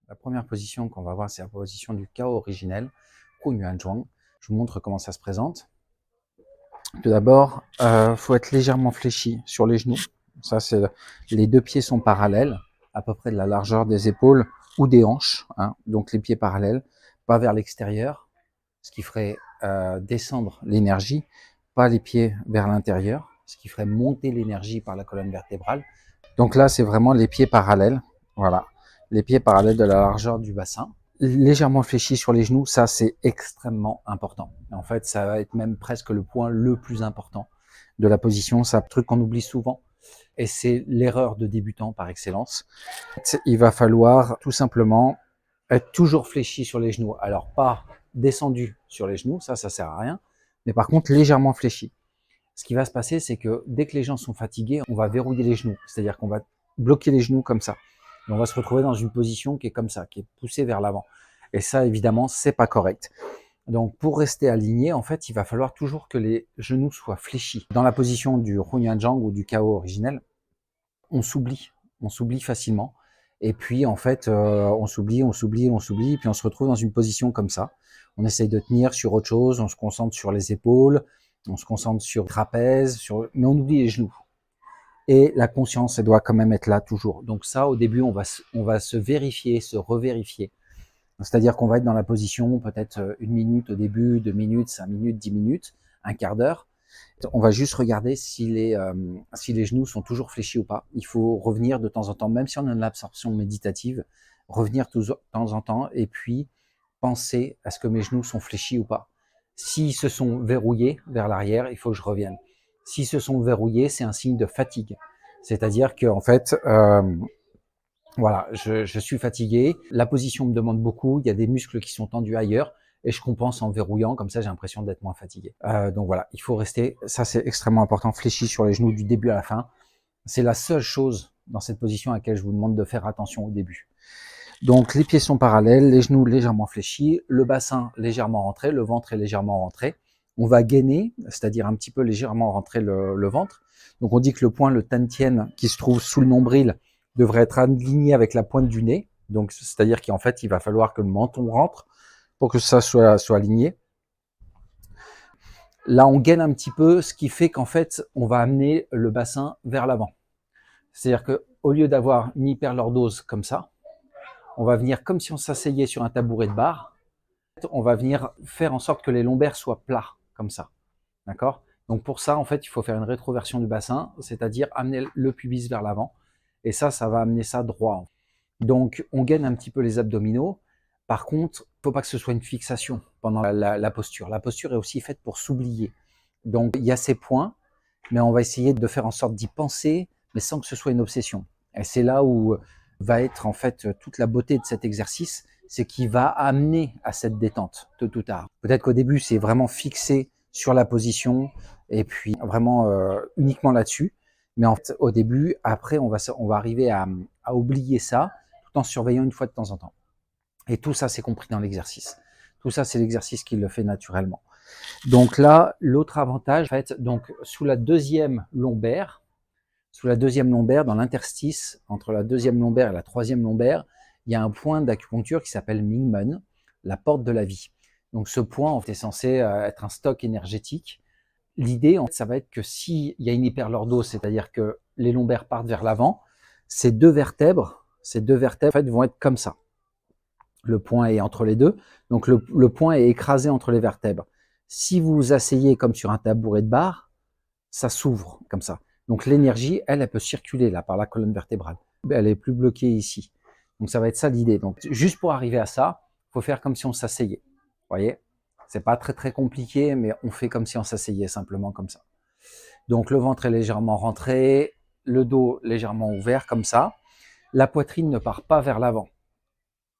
La première position qu'on va voir, c'est la position du chaos originel, Hunyuan Zhuang. Je vous montre comment ça se présente. Tout d'abord, faut être légèrement fléchi sur les genoux. Ça, c'est les deux pieds sont parallèles, à peu près de la largeur des épaules ou des hanches. Hein, donc les pieds parallèles, pas vers l'extérieur, ce qui ferait descendre l'énergie, pas les pieds vers l'intérieur, ce qui ferait monter l'énergie par la colonne vertébrale. Donc là, c'est vraiment les pieds parallèles. Voilà, les pieds parallèles de la largeur du bassin. Légèrement fléchi sur les genoux, ça c'est extrêmement important. En fait, ça va être même presque le point le plus important de la position. C'est un truc qu'on oublie souvent et c'est l'erreur de débutant par excellence. Il va falloir tout simplement être toujours fléchi sur les genoux. Alors pas descendu sur les genoux, ça sert à rien, mais par contre légèrement fléchi. Ce qui va se passer, c'est que dès que les gens sont fatigués, on va verrouiller les genoux. C'est-à-dire qu'on va bloquer les genoux comme ça. Et on va se retrouver dans une position qui est comme ça, qui est poussée vers l'avant. Et ça, évidemment, c'est pas correct. Donc, pour rester aligné, en fait, il va falloir toujours que les genoux soient fléchis. Dans la position du Hunyuan Zhuang ou du chaos originel, on s'oublie facilement. Et puis, en fait, on s'oublie, puis on se retrouve dans une position comme ça. On essaye de tenir sur autre chose, on se concentre sur les épaules, on se concentre sur le trapèze, mais on oublie les genoux. Et la conscience, elle doit quand même être là toujours. Donc ça, au début, on va se vérifier, se revérifier. C'est-à-dire qu'on va être dans la position peut-être 1 minute au début, 2 minutes, 5 minutes, 10 minutes, un quart d'heure. On va juste regarder si les genoux sont toujours fléchis ou pas. Il faut revenir de temps en temps, même si on a une absorption méditative, revenir de temps en temps et puis penser à ce que mes genoux sont fléchis ou pas. S'ils se sont verrouillés vers l'arrière, il faut que je revienne. S'ils se sont verrouillés, c'est un signe de fatigue. C'est-à-dire que en fait, voilà, je suis fatigué, la position me demande beaucoup, il y a des muscles qui sont tendus ailleurs, et je compense en verrouillant, comme ça j'ai l'impression d'être moins fatigué. Donc voilà, il faut rester, ça c'est extrêmement important, fléchi sur les genoux du début à la fin. C'est la seule chose dans cette position à laquelle je vous demande de faire attention au début. Donc les pieds sont parallèles, les genoux légèrement fléchis, le bassin légèrement rentré, le ventre est légèrement rentré. On va gainer, c'est-à-dire un petit peu légèrement rentrer le ventre. Donc on dit que le point, le tantien, qui se trouve sous le nombril, devrait être aligné avec la pointe du nez. Donc c'est-à-dire qu'en fait, il va falloir que le menton rentre pour que ça soit aligné. Là, on gaine un petit peu, ce qui fait qu'en fait, on va amener le bassin vers l'avant. C'est-à-dire qu'au lieu d'avoir une hyperlordose comme ça, on va venir comme si on s'asseyait sur un tabouret de bar. On va venir faire en sorte que les lombaires soient plats, comme ça. D'accord? Donc pour ça, en fait, il faut faire une rétroversion du bassin, c'est-à-dire amener le pubis vers l'avant. Et ça va amener ça droit. Donc on gaine un petit peu les abdominaux. Par contre, il ne faut pas que ce soit une fixation pendant la posture. La posture est aussi faite pour s'oublier. Donc il y a ces points, mais on va essayer de faire en sorte d'y penser, mais sans que ce soit une obsession. Et c'est là où va être en fait toute la beauté de cet exercice, c'est qu'il va amener à cette détente tôt ou tard. Peut-être qu'au début, c'est vraiment fixé sur la position et puis vraiment uniquement là-dessus. Mais en fait, au début, après, on va arriver à oublier ça tout en surveillant une fois de temps en temps. Et tout ça, c'est compris dans l'exercice. Tout ça, c'est l'exercice qui le fait naturellement. Donc là, l'autre avantage, en fait, donc sous la deuxième lombaire, dans l'interstice entre la deuxième lombaire et la troisième lombaire, il y a un point d'acupuncture qui s'appelle Mingmen, la porte de la vie. Donc ce point en fait, est censé être un stock énergétique. L'idée, en fait, ça va être que s'il y a une hyperlordose, c'est-à-dire que les lombaires partent vers l'avant, ces deux vertèbres en fait, vont être comme ça. Le point est entre les deux, donc le point est écrasé entre les vertèbres. Si vous vous asseyez comme sur un tabouret de bar, ça s'ouvre comme ça. Donc l'énergie, elle peut circuler là par la colonne vertébrale. Elle est plus bloquée ici. Donc ça va être ça l'idée. Donc juste pour arriver à ça, il faut faire comme si on s'asseyait. Vous voyez? C'est pas très très compliqué, mais on fait comme si on s'asseyait simplement comme ça. Donc le ventre est légèrement rentré, le dos légèrement ouvert comme ça. La poitrine ne part pas vers l'avant.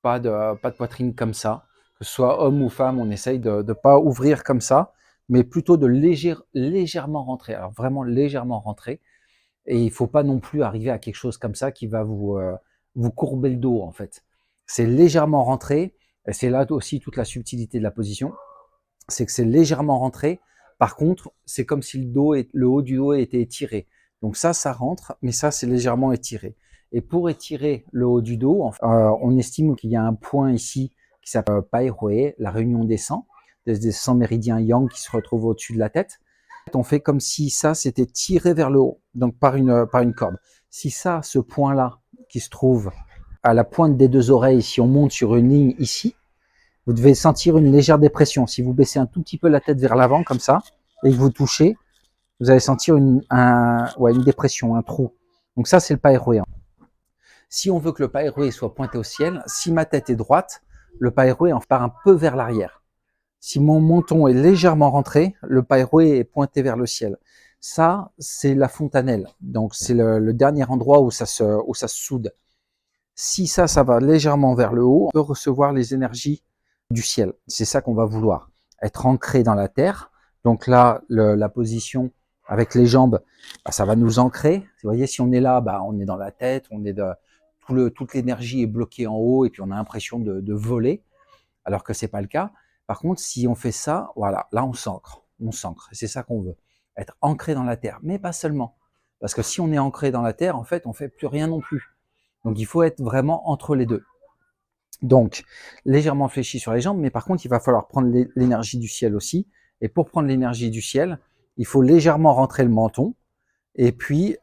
Pas de poitrine comme ça. Que ce soit homme ou femme, on essaye de ne pas ouvrir comme ça, mais plutôt de légèrement rentrer. Alors vraiment légèrement rentrer. Et il ne faut pas non plus arriver à quelque chose comme ça qui va vous courber le dos en fait. C'est légèrement rentré, et c'est là aussi toute la subtilité de la position, c'est que c'est légèrement rentré. Par contre, c'est comme si le haut du dos était étiré. Donc ça rentre, mais ça, c'est légèrement étiré. Et pour étirer le haut du dos, on estime qu'il y a un point ici qui s'appelle Pai Hui, la réunion des 100, des 100 méridiens yang qui se retrouvent au-dessus de la tête. On fait comme si ça s'était tiré vers le haut, donc par une corde. Si ça, ce point-là, qui se trouve à la pointe des deux oreilles, si on monte sur une ligne ici, vous devez sentir une légère dépression. Si vous baissez un tout petit peu la tête vers l'avant, comme ça, et que vous touchez, vous allez sentir une dépression, un trou. Donc ça, c'est le Pai Hui. Si on veut que le Pai Hui soit pointé au ciel, si ma tête est droite, le Pai Hui en part un peu vers l'arrière. Si mon menton est légèrement rentré, le Pai Hui est pointé vers le ciel. Ça, c'est la fontanelle. Donc, c'est le dernier endroit où ça se soude. Si ça va légèrement vers le haut, on peut recevoir les énergies du ciel. C'est ça qu'on va vouloir. Être ancré dans la terre. Donc là, la position avec les jambes, ça va nous ancrer. Vous voyez, si on est là, on est dans la tête, toute l'énergie est bloquée en haut et puis on a l'impression de voler, alors que c'est pas le cas. Par contre, si on fait ça, voilà, là on s'ancre. C'est ça qu'on veut. Être ancré dans la terre, mais pas seulement. Parce que si on est ancré dans la terre, en fait, on fait plus rien non plus. Donc il faut être vraiment entre les deux. Donc, légèrement fléchi sur les jambes, mais par contre, il va falloir prendre l'énergie du ciel aussi. Et pour prendre l'énergie du ciel, il faut légèrement rentrer le menton. Et puis,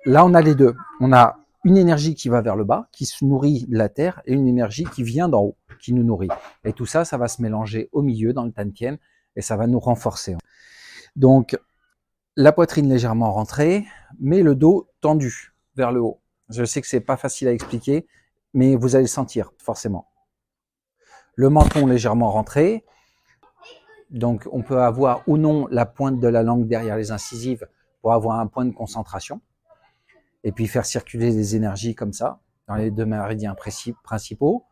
là, on a les deux. On a une énergie qui va vers le bas, qui se nourrit de la terre, et une énergie qui vient d'en haut, qui nous nourrit. Et tout ça, ça va se mélanger au milieu, dans le Tantien, et ça va nous renforcer. Donc, la poitrine légèrement rentrée, mais le dos tendu vers le haut. Je sais que c'est pas facile à expliquer, mais vous allez le sentir, forcément. Le menton légèrement rentré. Donc, on peut avoir ou non la pointe de la langue derrière les incisives pour avoir un point de concentration. Et puis faire circuler les énergies comme ça, dans les deux méridiens principaux,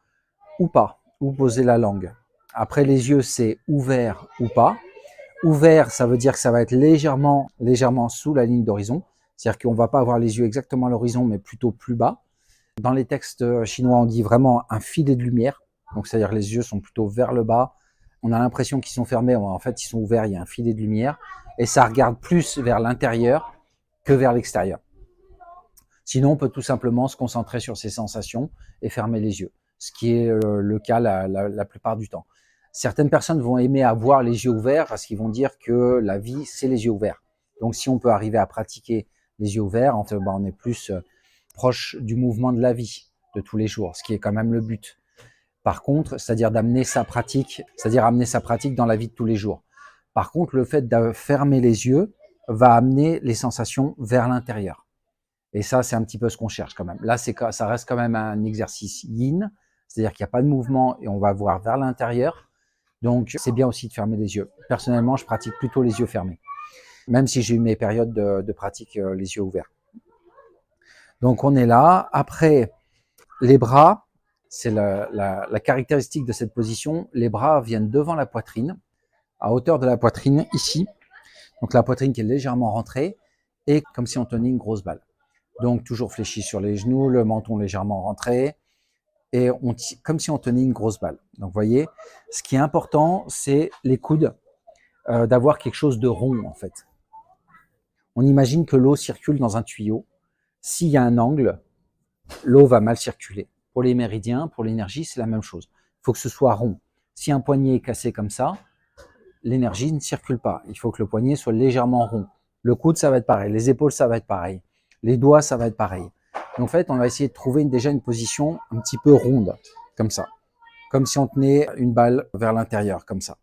ou pas, ou poser la langue. Après, les yeux, c'est ouvert ou pas. Ouvert, ça veut dire que ça va être légèrement sous la ligne d'horizon. C'est-à-dire qu'on ne va pas avoir les yeux exactement à l'horizon, mais plutôt plus bas. Dans les textes chinois, on dit vraiment un filet de lumière. Donc, c'est-à-dire que les yeux sont plutôt vers le bas. On a l'impression qu'ils sont fermés. En fait, ils sont ouverts. Il y a un filet de lumière. Et ça regarde plus vers l'intérieur que vers l'extérieur. Sinon, on peut tout simplement se concentrer sur ses sensations et fermer les yeux. Ce qui est le cas la plupart du temps. Certaines personnes vont aimer avoir les yeux ouverts parce qu'ils vont dire que la vie, c'est les yeux ouverts. Donc, si on peut arriver à pratiquer les yeux ouverts, on est plus proche du mouvement de la vie de tous les jours, ce qui est quand même le but. Par contre, c'est-à-dire d'amener sa pratique, amener sa pratique dans la vie de tous les jours. Par contre, le fait de fermer les yeux va amener les sensations vers l'intérieur. Et ça, c'est un petit peu ce qu'on cherche quand même. Là, ça reste quand même un exercice yin, c'est-à-dire qu'il n'y a pas de mouvement et on va voir vers l'intérieur. Donc, c'est bien aussi de fermer les yeux. Personnellement, je pratique plutôt les yeux fermés, même si j'ai eu mes périodes de pratique les yeux ouverts. Donc, on est là. Après, les bras, c'est la caractéristique de cette position. Les bras viennent devant la poitrine, à hauteur de la poitrine, ici. Donc, la poitrine qui est légèrement rentrée et comme si on tenait une grosse balle. Donc, toujours fléchi sur les genoux, le menton légèrement rentré. Et comme si on tenait une grosse balle. Donc, vous voyez, ce qui est important, c'est les coudes, d'avoir quelque chose de rond, en fait. On imagine que l'eau circule dans un tuyau. S'il y a un angle, l'eau va mal circuler. Pour les méridiens, pour l'énergie, c'est la même chose. Il faut que ce soit rond. Si un poignet est cassé comme ça, l'énergie ne circule pas. Il faut que le poignet soit légèrement rond. Le coude, ça va être pareil. Les épaules, ça va être pareil. Les doigts, ça va être pareil. En fait, on va essayer de trouver déjà une position un petit peu ronde, comme ça. Comme si on tenait une balle vers l'intérieur, comme ça.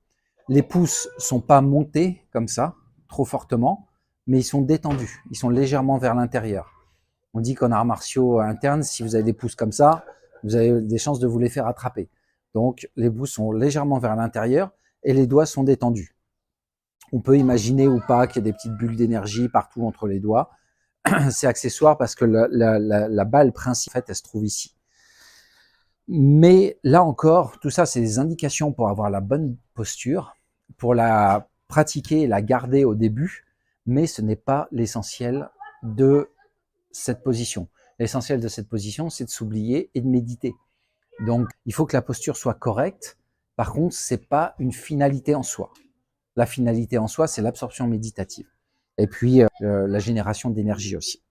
Les pouces sont pas montés, comme ça, trop fortement, mais ils sont détendus. Ils sont légèrement vers l'intérieur. On dit qu'en arts martiaux internes, si vous avez des pouces comme ça, vous avez des chances de vous les faire attraper. Donc, les pouces sont légèrement vers l'intérieur et les doigts sont détendus. On peut imaginer ou pas qu'il y a des petites bulles d'énergie partout entre les doigts. C'est accessoire parce que la balle principale, elle se trouve ici. Mais là encore, tout ça, c'est des indications pour avoir la bonne posture, pour la pratiquer et la garder au début, mais ce n'est pas l'essentiel de cette position. L'essentiel de cette position, c'est de s'oublier et de méditer. Donc, il faut que la posture soit correcte. Par contre, c'est pas une finalité en soi. La finalité en soi, c'est l'absorption méditative. Et puis, la génération d'énergie aussi.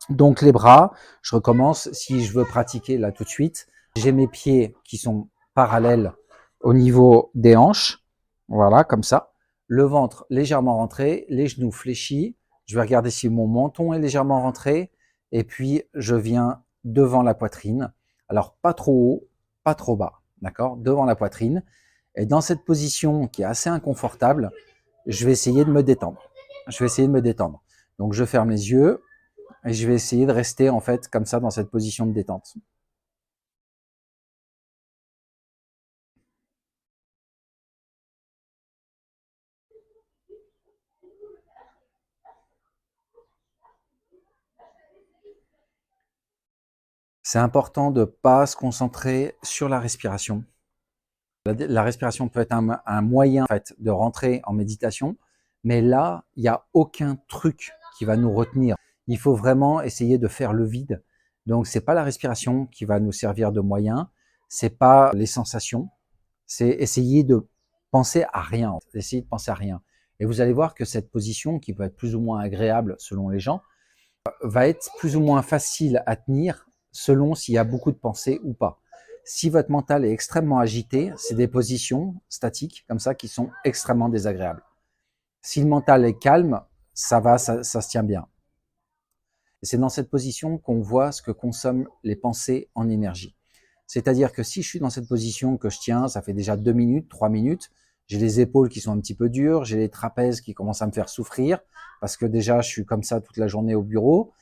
Donc les bras, je recommence si je veux pratiquer là tout de suite. J'ai mes pieds qui sont parallèles au niveau des hanches, voilà, comme ça. Le ventre légèrement rentré, les genoux fléchis. Je vais regarder si mon menton est légèrement rentré. Et puis, je viens devant la poitrine. Alors, pas trop haut, pas trop bas, d'accord? Devant la poitrine. Et dans cette position qui est assez inconfortable, je vais essayer de me détendre. Je vais essayer de me détendre. Donc, je ferme les yeux et je vais essayer de rester en fait comme ça dans cette position de détente. C'est important de ne pas se concentrer sur la respiration. La respiration peut être un moyen en fait, de rentrer en méditation, mais là, il n'y a aucun truc qui va nous retenir. Il faut vraiment essayer de faire le vide. Donc, c'est pas la respiration qui va nous servir de moyen, c'est pas les sensations, c'est essayer de penser à rien, essayer de penser à rien. Et vous allez voir que cette position, qui peut être plus ou moins agréable selon les gens, va être plus ou moins facile à tenir selon s'il y a beaucoup de pensées ou pas. Si votre mental est extrêmement agité, c'est des positions statiques comme ça qui sont extrêmement désagréables. Si le mental est calme, ça va, ça se tient bien. Et c'est dans cette position qu'on voit ce que consomment les pensées en énergie. C'est-à-dire que si je suis dans cette position que je tiens, ça fait déjà 2 minutes, 3 minutes, j'ai les épaules qui sont un petit peu dures, j'ai les trapèzes qui commencent à me faire souffrir, parce que déjà je suis comme ça toute la journée au bureau,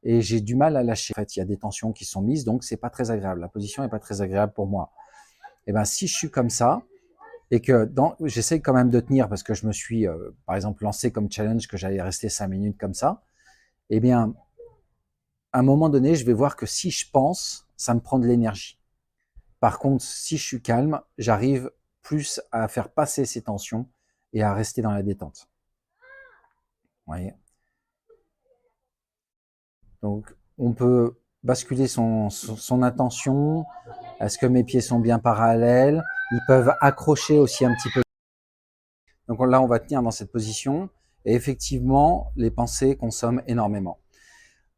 et j'ai du mal à lâcher. En fait, il y a des tensions qui sont mises, donc c'est pas très agréable. La position est pas très agréable pour moi. Et ben si je suis comme ça, et que j'essaie quand même de tenir, parce que je me suis, par exemple, lancé comme challenge que j'allais rester 5 minutes comme ça, eh bien, à un moment donné, je vais voir que si je pense, ça me prend de l'énergie. Par contre, si je suis calme, j'arrive plus à faire passer ces tensions et à rester dans la détente. Vous voyez. Donc, on peut basculer son attention. Est-ce que mes pieds sont bien parallèles? Ils peuvent accrocher aussi un petit peu. Donc là, on va tenir dans cette position. Et effectivement, les pensées consomment énormément.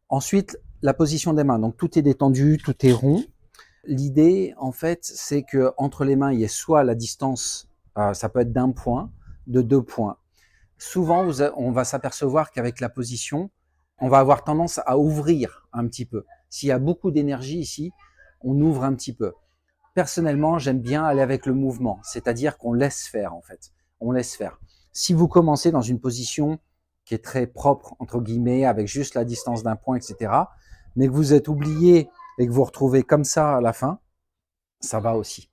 Ensuite, la position des mains. Donc, tout est détendu, tout est rond. L'idée, en fait, c'est que entre les mains, il y ait soit la distance, ça peut être d'1 point, de 2 points. Souvent, on va s'apercevoir qu'avec la position, on va avoir tendance à ouvrir un petit peu. S'il y a beaucoup d'énergie ici, on ouvre un petit peu. Personnellement, j'aime bien aller avec le mouvement, c'est-à-dire qu'on laisse faire en fait. On laisse faire. Si vous commencez dans une position qui est très propre, entre guillemets, avec juste la distance d'un point, etc., mais que vous êtes oublié et que vous retrouvez comme ça à la fin, ça va aussi.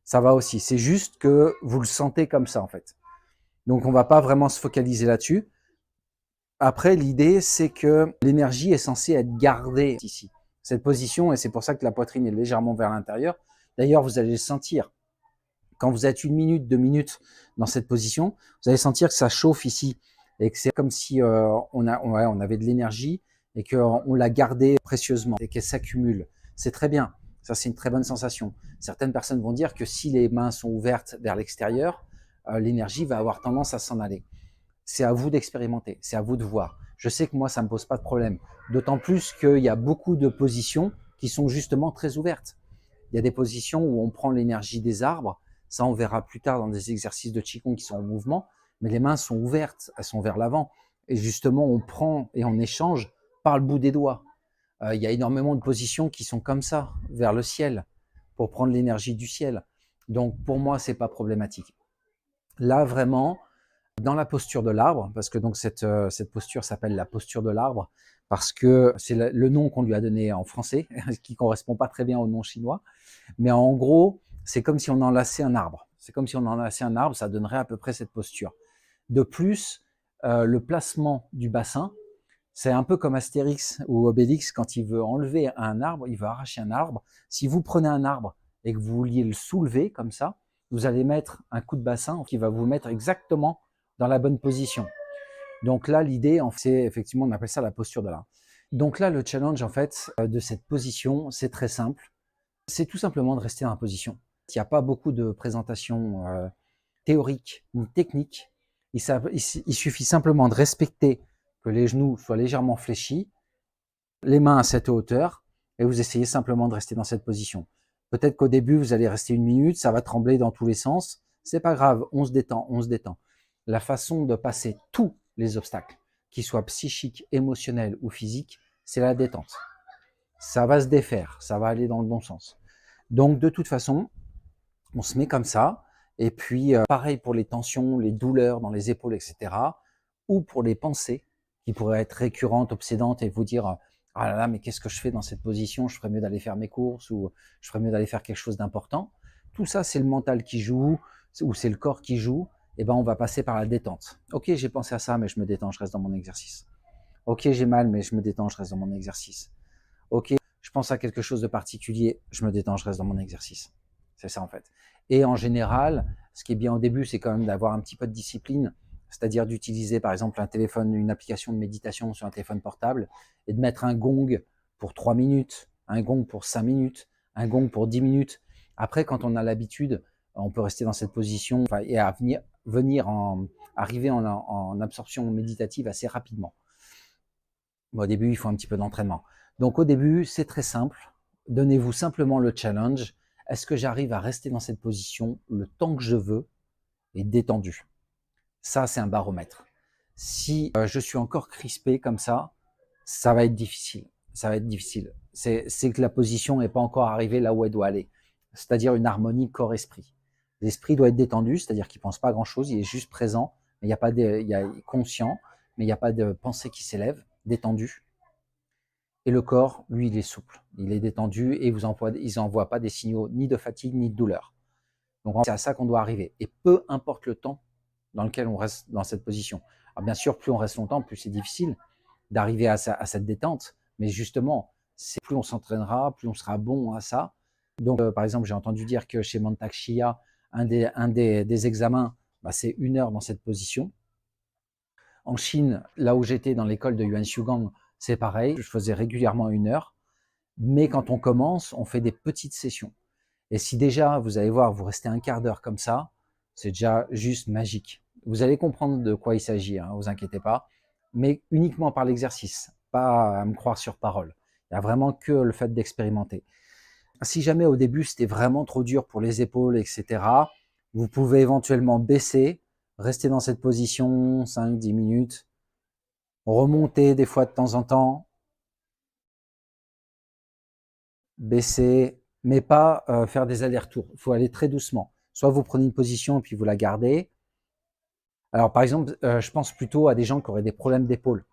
Ça va aussi. C'est juste que vous le sentez comme ça en fait. Donc on ne va pas vraiment se focaliser là-dessus. Après, l'idée, c'est que l'énergie est censée être gardée ici. Cette position, et c'est pour ça que la poitrine est légèrement vers l'intérieur. D'ailleurs, vous allez le sentir. Quand vous êtes 1 minute, 2 minutes dans cette position, vous allez sentir que ça chauffe ici. Et que c'est comme si on avait de l'énergie et qu'on la gardait précieusement et qu'elle s'accumule. C'est très bien. Ça, c'est une très bonne sensation. Certaines personnes vont dire que si les mains sont ouvertes vers l'extérieur, l'énergie va avoir tendance à s'en aller. C'est à vous d'expérimenter, c'est à vous de voir. Je sais que moi, ça ne me pose pas de problème. D'autant plus qu'il y a beaucoup de positions qui sont justement très ouvertes. Il y a des positions où on prend l'énergie des arbres. Ça, on verra plus tard dans des exercices de Qigong qui sont en mouvement. Mais les mains sont ouvertes, elles sont vers l'avant. Et justement, on prend et on échange par le bout des doigts. Il y a énormément de positions qui sont comme ça, vers le ciel, pour prendre l'énergie du ciel. Donc, pour moi, c'est pas problématique. Là, vraiment, dans la posture de l'arbre, parce que donc cette posture s'appelle la posture de l'arbre, parce que c'est le nom qu'on lui a donné en français, qui correspond pas très bien au nom chinois. Mais en gros, c'est comme si on enlaçait un arbre. C'est comme si on enlaçait un arbre, ça donnerait à peu près cette posture. De plus, le placement du bassin, c'est un peu comme Astérix ou Obélix, quand il veut enlever un arbre, il veut arracher un arbre. Si vous prenez un arbre et que vous vouliez le soulever comme ça, vous allez mettre un coup de bassin qui va vous mettre exactement dans la bonne position. Donc là, l'idée, c'est effectivement, on appelle ça la posture de l'arbre. Donc là, le challenge, en fait, de cette position, c'est très simple. C'est tout simplement de rester dans la position. Il n'y a pas beaucoup de présentations théoriques ni techniques. Il suffit simplement de respecter que les genoux soient légèrement fléchis les mains à cette hauteur et vous essayez simplement de rester dans cette position. Peut-être qu'au début, vous allez rester 1 minute, ça va trembler dans tous les sens. C'est pas grave, on se détend, on se détend. La façon de passer tous les obstacles, qu'ils soient psychiques, émotionnels ou physiques, c'est la détente. Ça va se défaire, ça va aller dans le bon sens. Donc, de toute façon, on se met comme ça. Et puis, pareil pour les tensions, les douleurs dans les épaules, etc. Ou pour les pensées qui pourraient être récurrentes, obsédantes et vous dire ah là là, mais qu'est-ce que je fais dans cette position? Je ferais mieux d'aller faire mes courses ou je ferais mieux d'aller faire quelque chose d'important. Tout ça, c'est le mental qui joue ou c'est le corps qui joue. Et ben, on va passer par la détente. Ok, j'ai pensé à ça, mais je me détends, je reste dans mon exercice. Ok, j'ai mal, mais je me détends, je reste dans mon exercice. Ok, je pense à quelque chose de particulier, je me détends, je reste dans mon exercice. C'est ça en fait. Et en général, ce qui est bien au début, c'est quand même d'avoir un petit peu de discipline, c'est-à-dire d'utiliser par exemple un téléphone, une application de méditation sur un téléphone portable et de mettre un gong pour 3 minutes, un gong pour 5 minutes, un gong pour 10 minutes. Après, quand on a l'habitude, on peut rester dans cette position et à arriver en absorption méditative assez rapidement. Bon, au début, il faut un petit peu d'entraînement. Donc au début, c'est très simple. Donnez-vous simplement le challenge. Est-ce que j'arrive à rester dans cette position le temps que je veux et détendu? Ça, c'est un baromètre. Si je suis encore crispé comme ça va être difficile. Ça va être difficile. C'est que la position n'est pas encore arrivée là où elle doit aller. C'est-à-dire une harmonie corps-esprit. L'esprit doit être détendu, c'est-à-dire qu'il ne pense pas à grand-chose, il est juste présent, mais il n'y a pas de, il est conscient, mais il n'y a pas de pensée qui s'élève, détendu. Et le corps, lui, il est souple, il est détendu et ils n'envoient pas des signaux ni de fatigue ni de douleur. Donc c'est à ça qu'on doit arriver. Et peu importe le temps dans lequel on reste dans cette position. Alors bien sûr, plus on reste longtemps, plus c'est difficile d'arriver à cette détente. Mais justement, c'est plus on s'entraînera, plus on sera bon à ça. Donc par exemple, j'ai entendu dire que chez Mantak Chia, des examens, c'est 1 heure dans cette position. En Chine, là où j'étais dans l'école de Yuan Shugang, c'est pareil, je faisais régulièrement 1 heure. Mais quand on commence, on fait des petites sessions. Et si déjà, vous allez voir, vous restez un quart d'heure comme ça, c'est déjà juste magique. Vous allez comprendre de quoi il s'agit, hein, vous inquiétez pas, mais uniquement par l'exercice, pas à me croire sur parole. Il n'y a vraiment que le fait d'expérimenter. Si jamais au début c'était vraiment trop dur pour les épaules, etc., vous pouvez éventuellement baisser, rester dans cette position 5-10 minutes, remonter des fois de temps en temps, baisser, mais pas faire des allers-retours. Il faut aller très doucement. Soit vous prenez une position et puis vous la gardez. Alors par exemple, je pense plutôt à des gens qui auraient des problèmes d'épaule.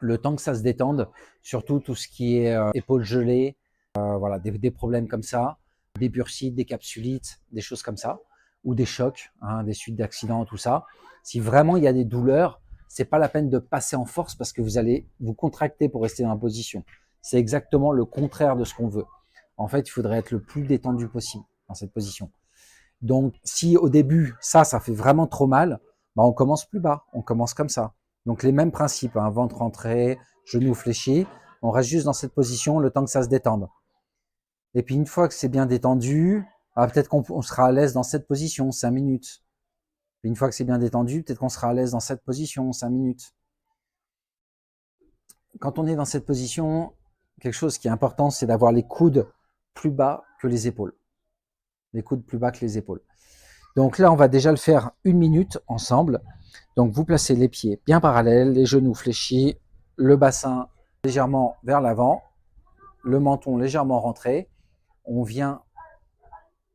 Le temps que ça se détende, surtout tout ce qui est épaules gelées, voilà, des problèmes comme ça, des bursites, des capsulites, des choses comme ça, ou des chocs, hein, des suites d'accidents, tout ça. Si vraiment il y a des douleurs, c'est pas la peine de passer en force parce que vous allez vous contracter pour rester dans la position. C'est exactement le contraire de ce qu'on veut. En fait, il faudrait être le plus détendu possible dans cette position. Donc, si au début, ça fait vraiment trop mal, on commence plus bas, on commence comme ça. Donc, les mêmes principes, hein, ventre rentré, genoux fléchis, on reste juste dans cette position le temps que ça se détende. Et puis, une fois que c'est bien détendu, peut-être qu'on sera à l'aise dans cette position 5 minutes. Et une fois que c'est bien détendu, peut-être qu'on sera à l'aise dans cette position 5 minutes. Quand on est dans cette position, quelque chose qui est important, c'est d'avoir les coudes plus bas que les épaules. Les coudes plus bas que les épaules. Donc là, on va déjà le faire 1 minute ensemble. Donc vous placez les pieds bien parallèles, les genoux fléchis, le bassin légèrement vers l'avant, le menton légèrement rentré. On vient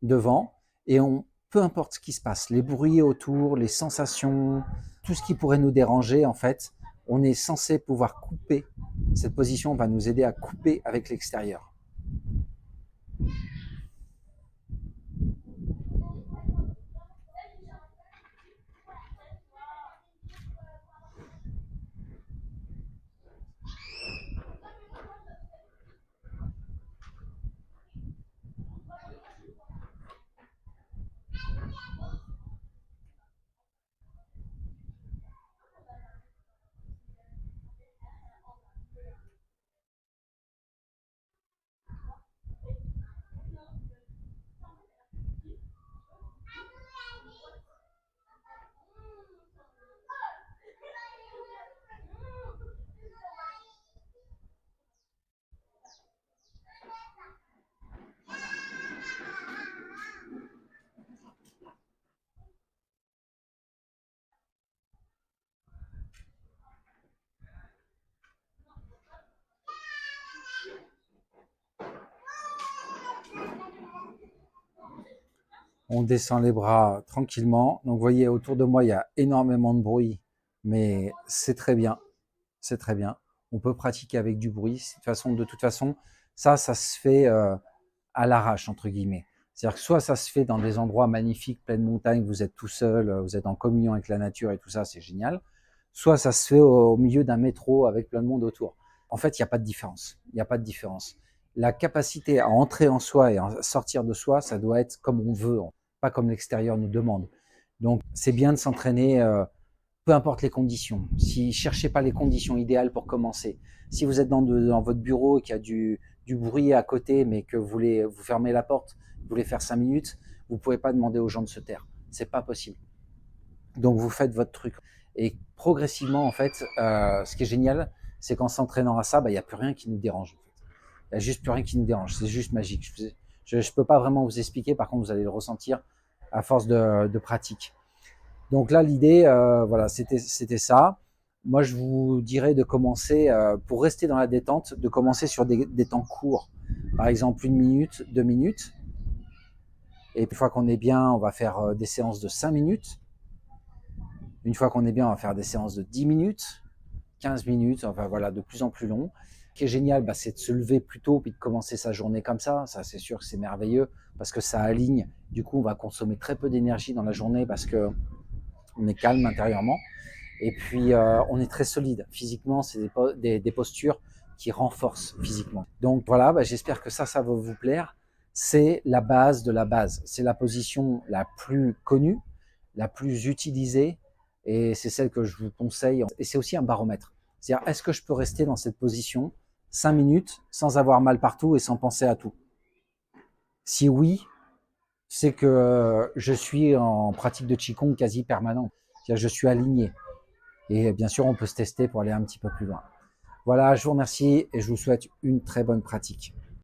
devant et peu importe ce qui se passe, les bruits autour, les sensations, tout ce qui pourrait nous déranger, en fait, on est censé pouvoir couper. Cette position va nous aider à couper avec l'extérieur. On descend les bras tranquillement. Donc, vous voyez, autour de moi, il y a énormément de bruit, mais c'est très bien. C'est très bien. On peut pratiquer avec du bruit. De toute façon, ça se fait à l'arrache, entre guillemets. C'est-à-dire que soit ça se fait dans des endroits magnifiques, pleine montagne, vous êtes tout seul, vous êtes en communion avec la nature et tout ça, c'est génial. Soit ça se fait au milieu d'un métro avec plein de monde autour. En fait, il n'y a pas de différence. Il n'y a pas de différence. La capacité à entrer en soi et à sortir de soi, ça doit être comme on veut, pas comme l'extérieur nous demande. Donc, c'est bien de s'entraîner, peu importe les conditions. Si cherchez pas les conditions idéales pour commencer. Si vous êtes dans votre bureau et qu'il y a du bruit à côté, mais que vous voulez vous fermer la porte, vous voulez faire 5 minutes, vous pouvez pas demander aux gens de se taire. C'est pas possible. Donc vous faites votre truc. Et progressivement, en fait, ce qui est génial, c'est qu'en s'entraînant à ça, il n'y a plus rien qui nous dérange. Il n'y a juste plus rien qui nous dérange. C'est juste magique. Je ne peux pas vraiment vous expliquer. Par contre, vous allez le ressentir à force de pratique. Donc là, l'idée, voilà, c'était ça. Moi, je vous dirais de commencer, pour rester dans la détente, de commencer sur des temps courts. Par exemple, 1 minute, 2 minutes. Et une fois qu'on est bien, on va faire des séances de 5 minutes. Une fois qu'on est bien, on va faire des séances de 10 minutes, 15 minutes, enfin voilà, de plus en plus long. Ce qui est génial, c'est de se lever plus tôt puis de commencer sa journée comme ça. Ça, c'est sûr que c'est merveilleux parce que ça aligne. Du coup, on va consommer très peu d'énergie dans la journée parce que on est calme intérieurement. Et puis, on est très solide. Physiquement, c'est des postures qui renforcent physiquement. Donc voilà, j'espère que ça va vous plaire. C'est la base de la base. C'est la position la plus connue, la plus utilisée, et c'est celle que je vous conseille. Et c'est aussi un baromètre. C'est-à-dire, est-ce que je peux rester dans cette position 5 minutes sans avoir mal partout et sans penser à tout? Si oui, c'est que je suis en pratique de Qigong quasi permanente. C'est-à-dire, je suis aligné. Et bien sûr, on peut se tester pour aller un petit peu plus loin. Voilà, je vous remercie et je vous souhaite une très bonne pratique.